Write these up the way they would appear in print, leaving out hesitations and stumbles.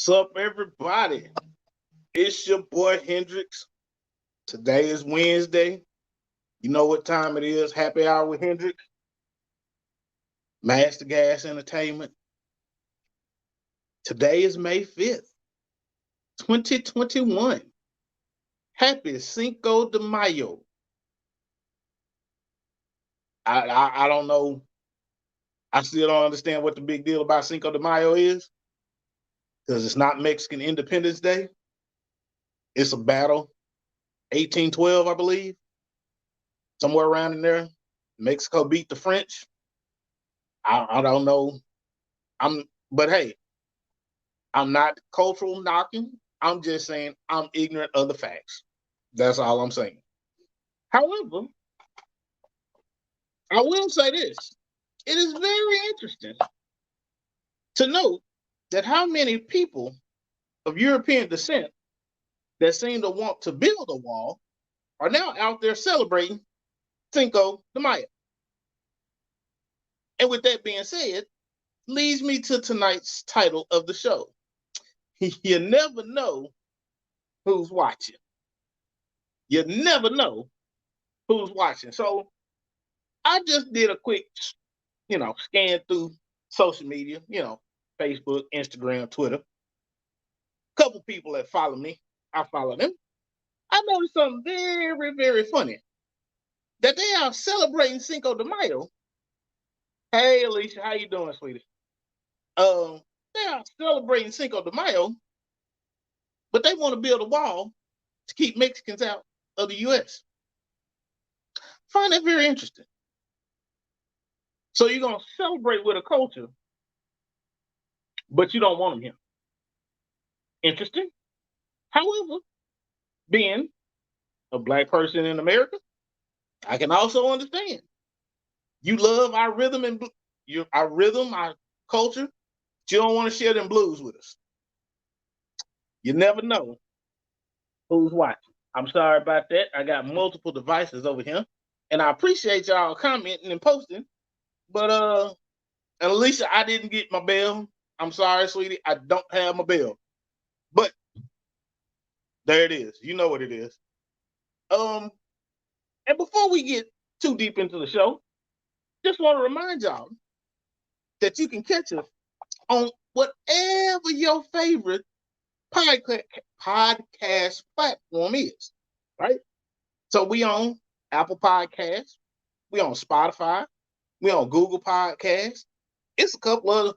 What's up, everybody? It's your boy Hendrix. Today is Wednesday. You know what time it is. Happy hour with Hendrix. Master Gas Entertainment. Today is May 5th, 2021. Happy Cinco de Mayo. I don't know. I still don't understand what the big deal about Cinco de Mayo is because it's not Mexican Independence Day. It's a battle. 1812, I believe. Somewhere around in there. Mexico beat the French. I don't know. But hey, I'm not cultural knocking. I'm just saying I'm ignorant of the facts. That's all I'm saying. However, I will say this. It is very interesting to note that how many people of European descent that seem to want to build a wall are now out there celebrating Cinco de Mayo. And with that being said, leads me to tonight's title of the show. You never know who's watching. You never know who's watching. So I just did a quick, scan through social media, Facebook, Instagram, Twitter. Couple people that follow me, I follow them. I noticed something very, very funny. That they are celebrating Cinco de Mayo. Hey, Alicia, how you doing, sweetie? They are celebrating Cinco de Mayo, but they want to build a wall to keep Mexicans out of the U.S. Find that very interesting. So you're going to celebrate with a culture, but you don't want them here. Interesting. However, being a black person in America, I can also understand. You love our rhythm and our culture, but you don't want to share them blues with us. You never know who's watching. I'm sorry about that. I got multiple devices over here, and I appreciate y'all commenting and posting. But and Alicia, I didn't get my bell. I'm sorry, sweetie. I don't have my bell. But there it is. You know what it is. And before we get too deep into the show, just want to remind y'all that you can catch us on whatever your favorite podcast platform is, right? So we on Apple Podcasts, we on Spotify, we on Google Podcasts. It's a couple other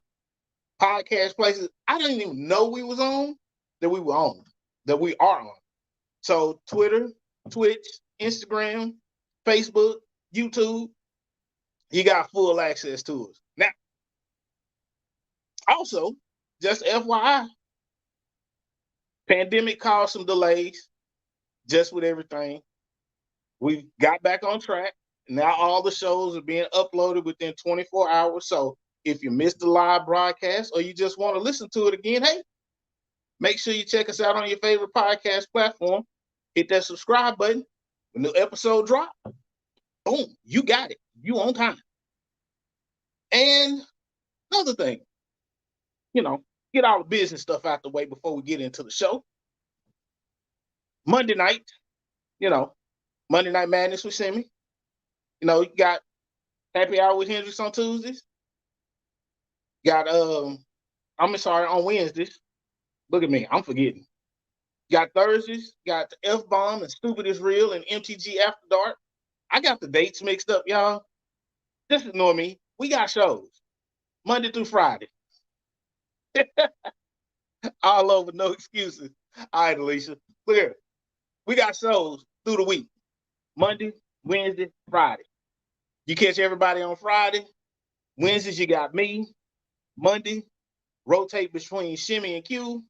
podcast places I didn't even know we was on that we were on, that we are on. So Twitter, Twitch, Instagram, Facebook, YouTube, you got full access to us. Now, also, just FYI, pandemic caused some delays just with everything. We got back on track. Now all the shows are being uploaded within 24 hours. So if you missed the live broadcast or you just want to listen to it again, hey, make sure you check us out on your favorite podcast platform. Hit that subscribe button. When the episode drop, boom, you got it. You on time. And another thing, get all the business stuff out the way before we get into the show. Monday night, Monday Night Madness with Simi. You got Happy Hour with Hendrix on Tuesdays. Got on Wednesdays. Look at me, I'm forgetting. Got Thursdays, got the F-Bomb and Stupid is Real and MTG After Dark. I got the dates mixed up, y'all. Just ignore me. We got shows Monday through Friday. All over, no excuses. All right, Alicia. Look here. We got shows through the week. Monday, Wednesday, Friday. You catch everybody on Friday. Wednesdays, you got me. Monday, rotate between Shimmy and Q.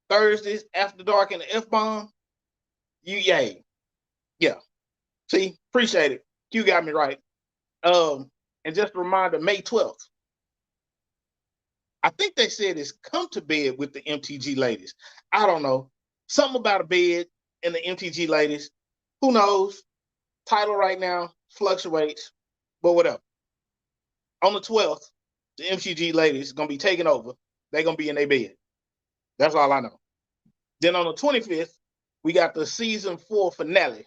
Thursdays, After Dark and the F-Bomb. Yay. Yeah. See, appreciate it. Q got me right. And just a reminder, May 12th. I think they said it's Come to Bed with the MTG Ladies. I don't know. Something about a bed and the MTG Ladies. Who knows? Title right now fluctuates, but whatever. On the 12th, the MTG Ladies are going to be taking over. They're going to be in their bed. That's all I know. Then on the 25th, we got the season 4 finale.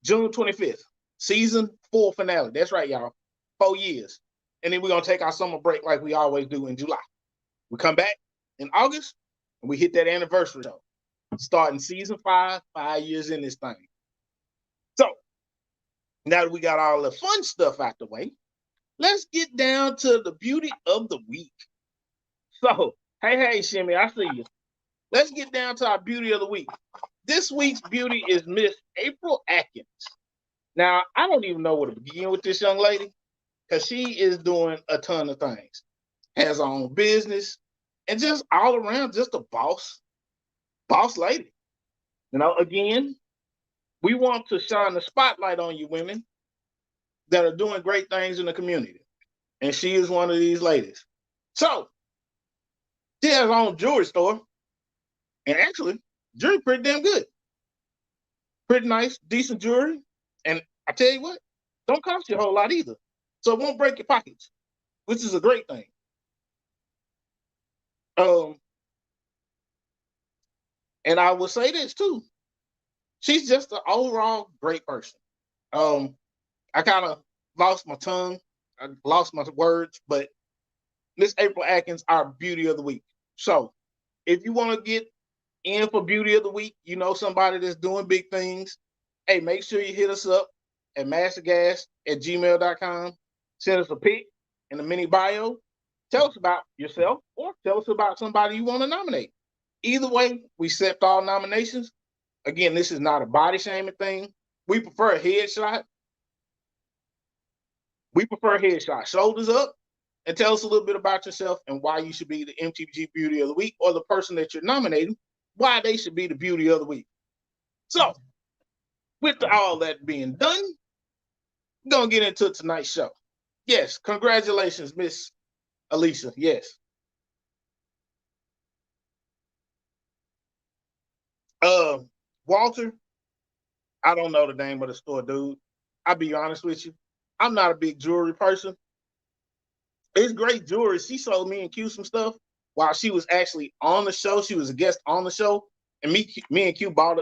June 25th, season 4 finale. That's right, y'all. 4 years. And then we're going to take our summer break like we always do in July. We come back in August, and we hit that anniversary show. Starting season 5, 5 years in this thing. So, now that we got all the fun stuff out the way, let's get down to the beauty of the week. So, hey, Shimmy, I see you. Let's get down to our beauty of the week. This week's beauty is Miss April Atkins. Now, I don't even know where to begin with this young lady because she is doing a ton of things. Has her own business and just all around just a boss lady. You know, again, we want to shine the spotlight on you women that are doing great things in the community. And she is one of these ladies. So, she has her own jewelry store. And actually, jewelry pretty damn good. Pretty nice, decent jewelry. And I tell you what, don't cost you a whole lot either. So it won't break your pockets, which is a great thing. And I will say this too. She's just an overall great person. I kind of lost my tongue. I lost my words, but Miss April Atkins, our beauty of the week. So if you want to get in for beauty of the week, you know somebody that's doing big things, hey, make sure you hit us up at mastergas@gmail.com. Send us a pic in the mini bio. Tell us about yourself or tell us about somebody you want to nominate. Either way, we accept all nominations. Again, this is not a body shaming thing. We prefer a headshot. Shoulders up, and tell us a little bit about yourself and why you should be the MTG Beauty of the Week, or the person that you're nominating, why they should be the Beauty of the Week. So, with all that being done, we're going to get into tonight's show. Yes, congratulations, Miss Alicia. Yes. Walter, I don't know the name of the store, dude. I'll be honest with you. I'm not a big jewelry person. It's great jewelry. She sold me and Q some stuff while she was actually on the show. She was a guest on the show, and me and Q bought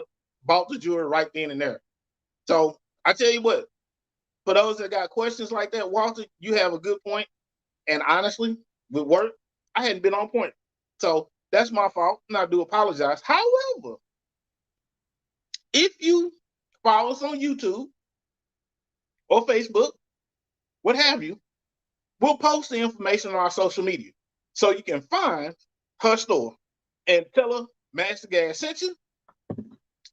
the jewelry right then and there. So I tell you what, for those that got questions like that, Walter, you have a good point. And honestly, with work, I hadn't been on point. So that's my fault, and I do apologize. However, if you follow us on YouTube or Facebook, what have you, we'll post the information on our social media so you can find her store and tell her Master Gas sent you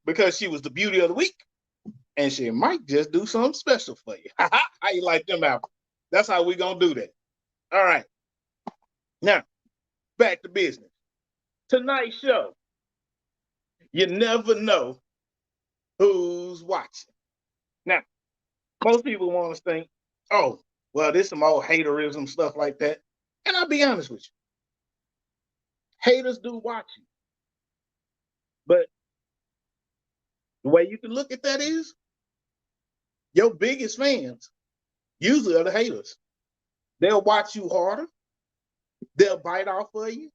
because she was the beauty of the week, and she might just do something special for you. How you like them apples? That's how we gonna do that. All right. Now, back to business. Tonight's show, you never know who's watching. Now, most people want to think, oh, well, there's some old haterism, stuff like that. And I'll be honest with you. Haters do watch you. But the way you can look at that is your biggest fans usually are the haters. They'll watch you harder. They'll bite off of you.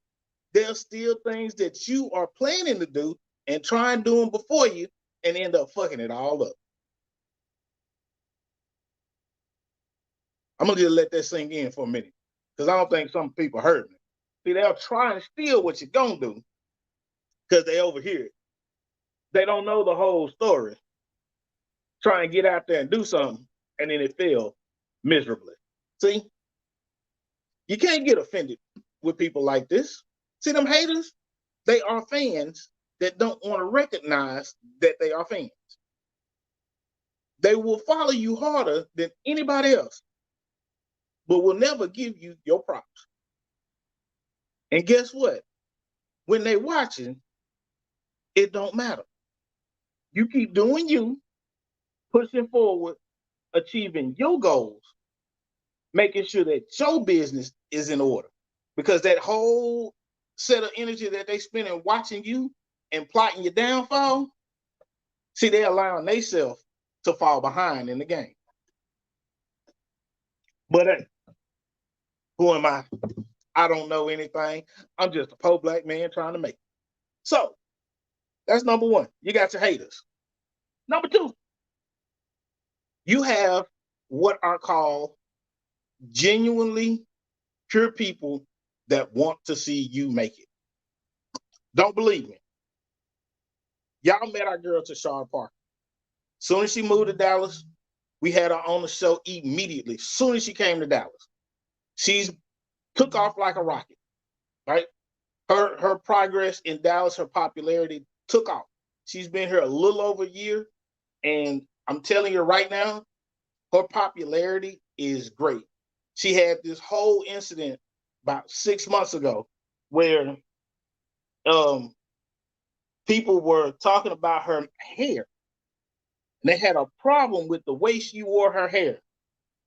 They'll steal things that you are planning to do and try and do them before you and end up fucking it all up. I'm going to just let that sink in for a minute because I don't think some people heard me. See, they'll try and steal what you're going to do because they overhear it. They don't know the whole story. Try and get out there and do something, and then it failed miserably. See? You can't get offended with people like this. See, them haters, they are fans that don't want to recognize that they are fans. They will follow you harder than anybody else, but will never give you your props. And guess what? When they watching, it don't matter. You keep doing you, pushing forward, achieving your goals, making sure that your business is in order. Because that whole set of energy that they spend in watching you and plotting your downfall, see, they're allowing themselves to fall behind in the game. But hey, who am I I don't know anything. I'm just a poor black man trying to make it. So that's number one. You got your haters. Number two, you have what are called genuinely pure people that want to see you make it. Don't believe me. Y'all met our girl Tashara Parker. Soon as she moved to Dallas, we had her on the show immediately. Soon as she came to Dallas, she's took off like a rocket. Right? Her progress in Dallas, her popularity took off. She's been here a little over a year, and I'm telling you right now, her popularity is great. She had this whole incident about 6 months ago where um, people were talking about her hair. And they had a problem with the way she wore her hair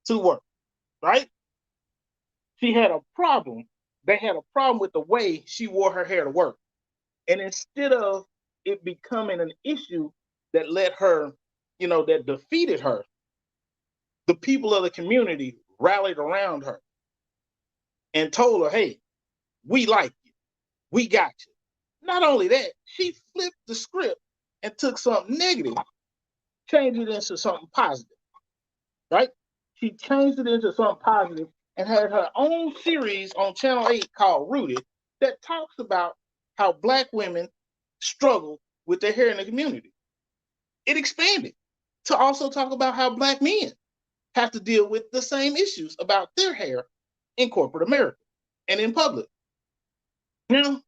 to work, right? She had a problem. They had a problem with the way she wore her hair to work. And instead of it becoming an issue that let her, that defeated her, the people of the community rallied around her and told her, hey, we like you. We got you. Not only that, she flipped the script and took something negative, changed it into something positive, right? She changed it into something positive and had her own series on Channel 8 called Rooted that talks about how Black women struggle with their hair in the community. It expanded to also talk about how Black men have to deal with the same issues about their hair in corporate America and in public. Now,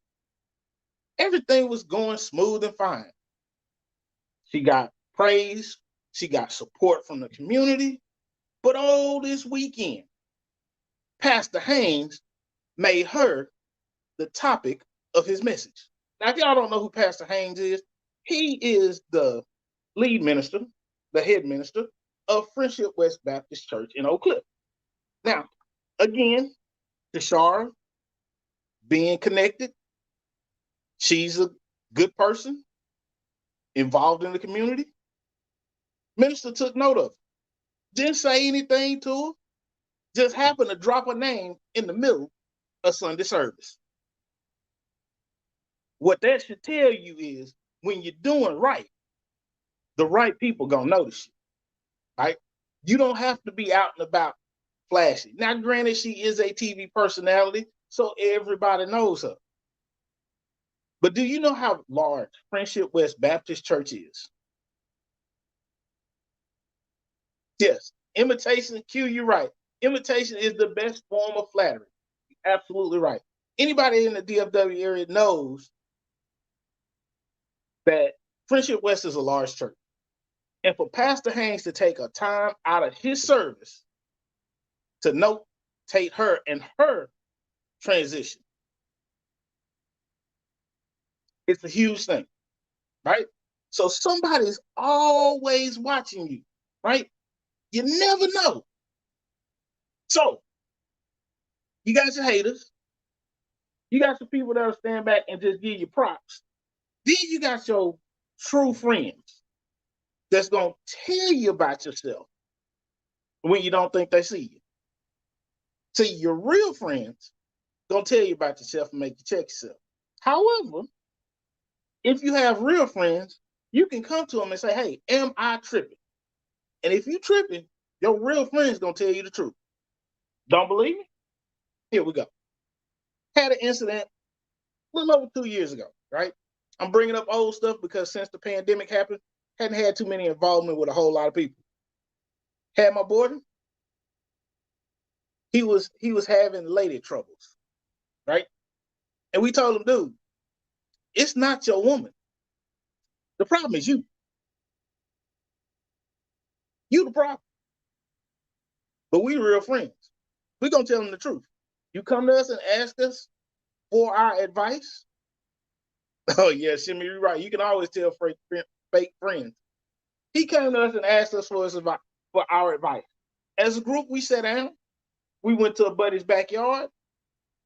everything was going smooth and fine. She got praise, she got support from the community, but all this weekend, Pastor Haynes made her the topic of his message. Now, if y'all don't know who Pastor Haynes is, he is the lead minister, the head minister of Friendship West Baptist Church in Oak Cliff. Now, again, Tashara being connected, she's a good person involved in the community. Minister took note of her. Didn't say anything to her, just happened to drop her name in the middle of Sunday service. What that should tell you is when you're doing right, the right people gonna notice you, right? You don't have to be out and about flashy. Now, granted, she is a TV personality, so everybody knows her. But do you know how large Friendship West Baptist Church is? Yes, imitation, Q, you're right. Imitation is the best form of flattery. Absolutely right. Anybody in the DFW area knows that Friendship West is a large church. And for Pastor Haynes to take a time out of his service to notate her and her transition, it's a huge thing, right? So somebody's always watching you, right? You never know. So you got your haters. You got some people that'll stand back and just give you props. Then you got your true friends that's going to tell you about yourself when you don't think they see you. See, your real friends going to tell you about yourself and make you check yourself. However, if you have real friends, you can come to them and say, hey, am I tripping? And if you tripping, your real friend's going to tell you the truth. Don't believe me? Here we go. Had an incident a little over 2 years ago, right? I'm bringing up old stuff because since the pandemic happened, hadn't had too many involvement with a whole lot of people. Had my boy, he was having lady troubles, right? And we told him, dude, it's not your woman. The problem is you. You the problem. But we real friends. We're gonna tell him the truth. You come to us and ask us for our advice. Oh yeah, Shimmy, you're right. You can always tell fake friends. He came to us and asked us for our advice. As a group, we sat down. We went to a buddy's backyard.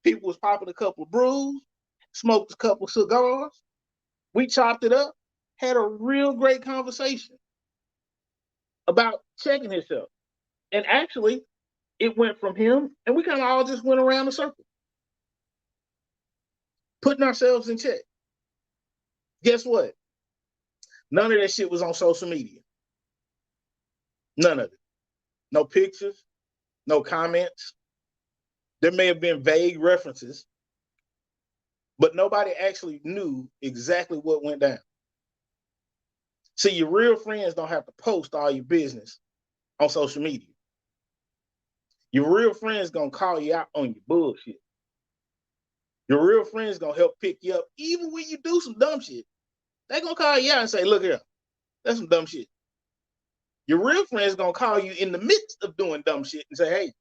People was popping a couple of brews, smoked a couple of cigars. We chopped it up, had a real great conversation about checking himself. And actually, it went from him, and we kind of all just went around the circle. Putting ourselves in check. Guess what? None of that shit was on social media. None of it. No pictures, no comments. There may have been vague references, but nobody actually knew exactly what went down. See, your real friends don't have to post all your business on social media. Your real friends gonna call you out on your bullshit. Your real friends gonna help pick you up, even when you do some dumb shit. They gonna call you out and say, "Look here, that's some dumb shit." Your real friends gonna call you in the midst of doing dumb shit and say, "Hey,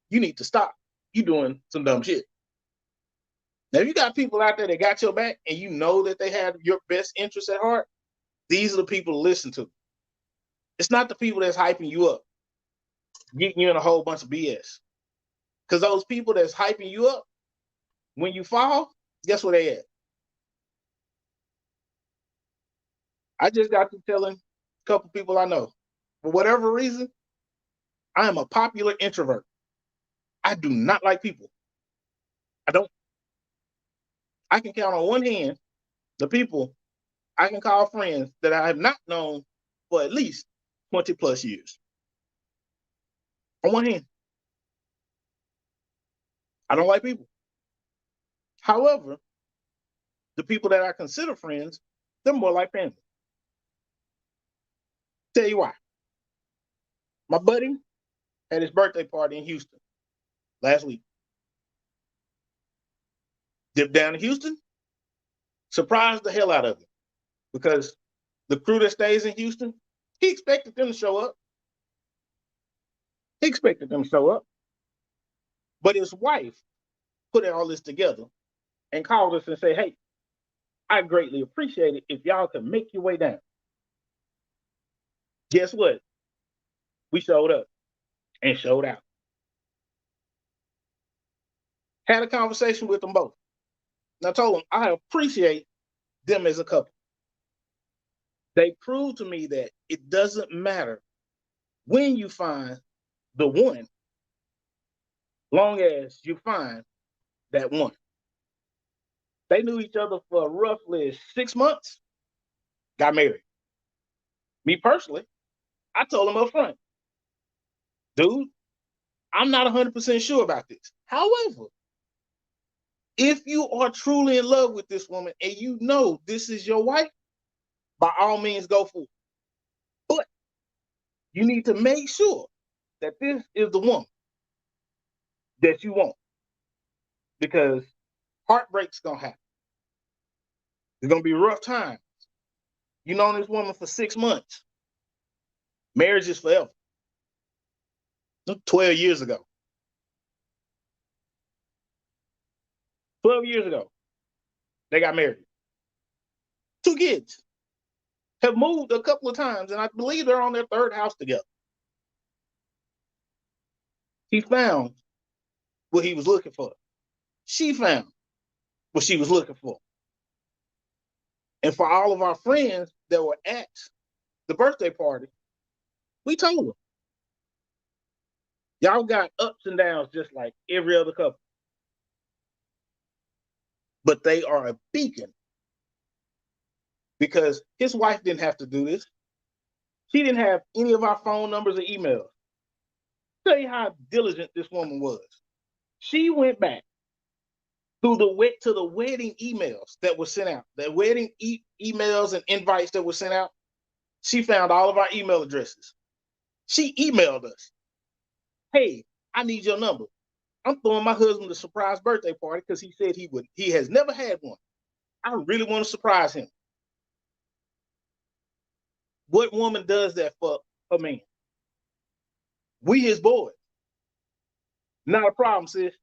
you need to stop. You doing some dumb shit." Now, if you got people out there that got your back and you know that they have your best interests at heart, these are the people to listen to. It's not the people that's hyping you up, getting you in a whole bunch of BS. Because those people that's hyping you up, when you fall, guess where they at? I just got to telling a couple people I know, for whatever reason, I am a popular introvert. I do not like people. I don't. I can count on one hand the people I can call friends that I have not known for at least 20 plus years. On one hand, I don't like people. However, the people that I consider friends, they're more like family. Tell you why. My buddy had his birthday party in Houston last week. Dipped down to Houston, surprised the hell out of him because the crew that stays in Houston, he expected them to show up. He expected them to show up. But his wife put all this together and called us and said, "Hey, I greatly appreciate it if y'all can make your way down." Guess what? We showed up and showed out. Had a conversation with them both. And I told them I appreciate them as a couple. They proved to me that it doesn't matter when you find the one, long as you find that one. They knew each other for roughly 6 months, got married. Me personally, I told them up front, dude, I'm not 100% sure about this. However, if you are truly in love with this woman and you know this is your wife, by all means go for it. But you need to make sure that this is the woman that you want, because heartbreak's gonna happen. It's gonna be a rough time. You know this woman for 6 months. Marriage is forever. 12 years ago. 12 years ago, they got married. 2 kids. Have moved a couple of times, and I believe they're on their third house together. He found what he was looking for. She found what she was looking for. And for all of our friends that were at the birthday party, we told them, y'all got ups and downs just like every other couple. But they are a beacon, because his wife didn't have to do this. She didn't have any of our phone numbers or emails. Tell you how diligent this woman was. She went back through the wedding emails that were sent out, the wedding emails and invites that were sent out. She found all of our email addresses. She emailed us, "Hey, I need your number. I'm throwing my husband a surprise birthday party because he said he would. He has never had one. I really want to surprise him." What woman does that for a man? We his boys. Not a problem, sis.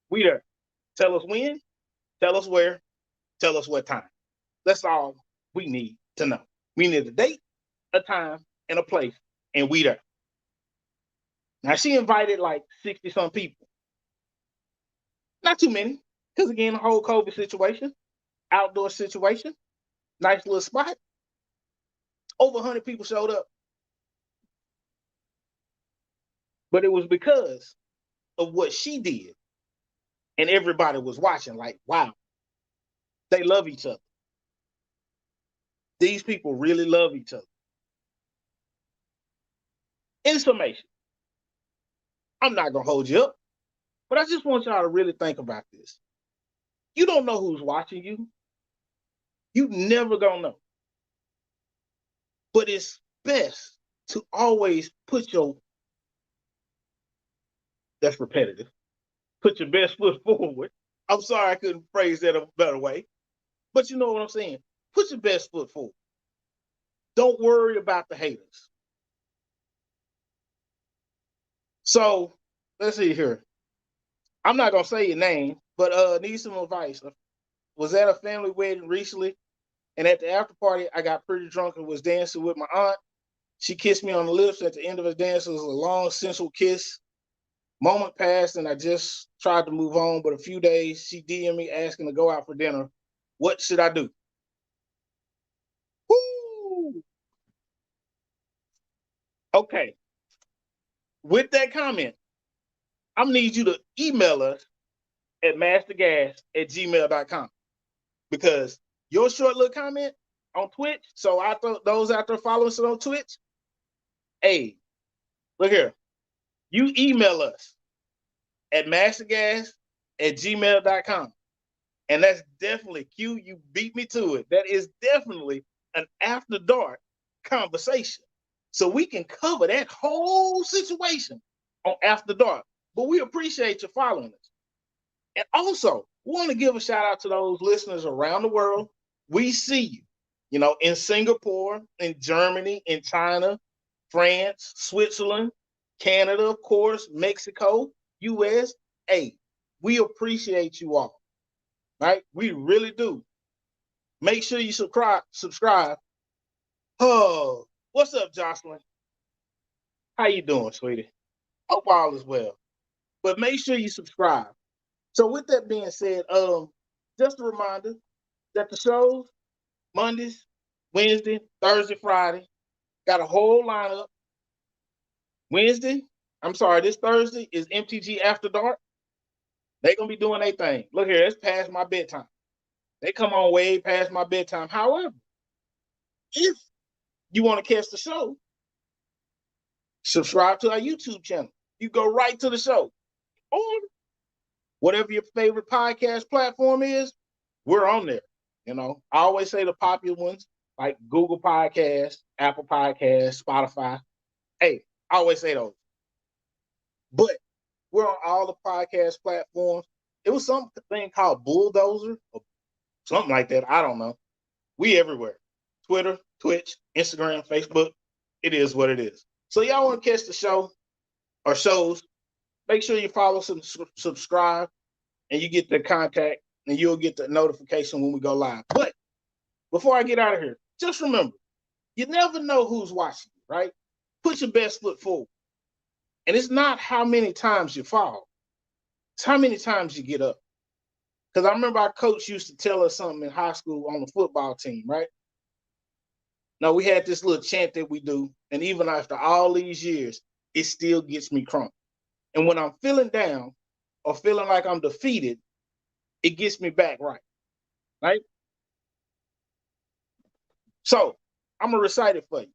We there. Tell us when, tell us where, tell us what time. That's all we need to know. We need a date, a time, and a place, and we there. Now, she invited like 60 some people. Not too many, because again, the whole COVID situation, outdoor situation, nice little spot. Over 100 people showed up. But it was because of what she did. And everybody was watching like, wow, They love each other. These people really love each other. In summation, I'm not going to hold you up, but I just want y'all to really think about this. You don't know who's watching you. You never going to know. But it's best to always put that's repetitive, put your best foot forward. I'm sorry I couldn't phrase that a better way, but you know what I'm saying. Put your best foot forward. Don't worry about the haters. So let's see here. I'm not gonna say your name, but need some advice. Was at a family wedding recently, and at the after party, I got pretty drunk and was dancing with my aunt. She kissed me on the lips. At the end of the dance, it was a long, sensual kiss. Moment passed, and I just tried to move on. But a few days, she DM'd me asking to go out for dinner. What should I do? Woo! Okay. With that comment, I'm gonna need you to email us at mastergas@gmail.com because your short little comment on Twitch. So I thought those out there following us on Twitch, hey, look here. You email us at mastergas@gmail.com. And that's definitely Q. You beat me to it. That is definitely an after dark conversation. So we can cover that whole situation on After Dark. But we appreciate you following us. And also, we want to give a shout out to those listeners around the world. We see you, in Singapore, in Germany, in China, France, Switzerland, Canada, of course, Mexico, US. Hey, we appreciate you all, right? We really do. Make sure you subscribe. Oh, what's up, Jocelyn? How you doing, sweetie? Hope all is well. But make sure you subscribe. So with that being said, just a reminder that the shows Mondays, Wednesday, Thursday, Friday, got a whole lineup. This Thursday is MTG After Dark. They're gonna be doing their thing. Look here, it's past my bedtime. They come on way past my bedtime. However, if you want to catch the show, subscribe to our YouTube channel. You go right to the show. Or whatever your favorite podcast platform is, we're on there. I always say the popular ones like Google Podcasts, Apple Podcasts, Spotify. Hey, I always say those. But we're on all the podcast platforms. It was something called Bulldozer or something like that. I don't know. We everywhere. Twitter, Twitch, Instagram, Facebook. It is what it is. So y'all want to catch the show or shows, make sure you follow, subscribe, and you get the contact, and you'll get the notification when we go live. But before I get out of here, just remember, you never know who's watching you, right? Put your best foot forward. And it's not how many times you fall. It's how many times you get up. Because I remember our coach used to tell us something in high school on the football team, right? Now, we had this little chant that we do, and even after all these years, it still gets me crunk. And when I'm feeling down or feeling like I'm defeated, it gets me back right? So I'm going to recite it for you.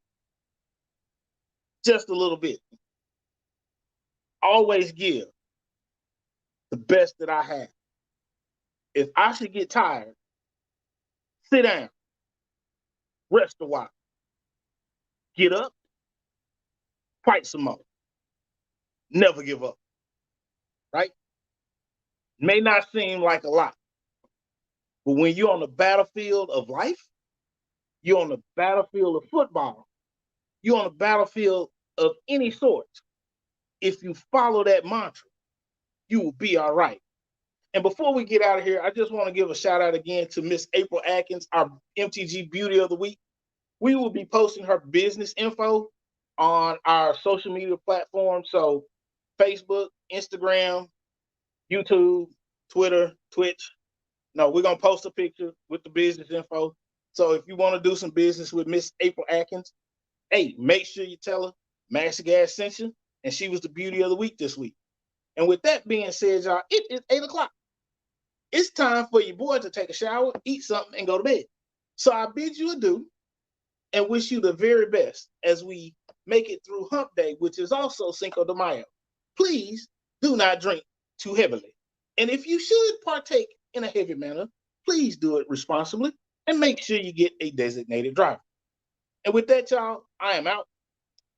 Just a little bit. Always give the best that I have. If I should get tired, sit down, rest a while, get up, fight some more. Never give up, right? May not seem like a lot, but when you're on the battlefield of life, you're on the battlefield of football, you're on the battlefield of any sort. If you follow that mantra, you will be all right. And before we get out of here, I just want to give a shout out again to Miss April Atkins, our MTG Beauty of the Week. We will be posting her business info on our social media platforms. So Facebook, Instagram, YouTube, Twitter, Twitch. No, we're going to post a picture with the business info. So if you want to do some business with Miss April Atkins, hey, make sure you tell her Master Gas sent you, and she was the Beauty of the Week this week. And with that being said, y'all, it is 8 o'clock. it's time for your boy to take a shower, eat something, and go to bed. So I bid you adieu and wish you the very best as we make it through Hump Day, which is also Cinco de Mayo. Please do not drink too heavily. And if you should partake in a heavy manner, please do it responsibly and make sure you get a designated driver. And with that, y'all, I am out.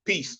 Peace.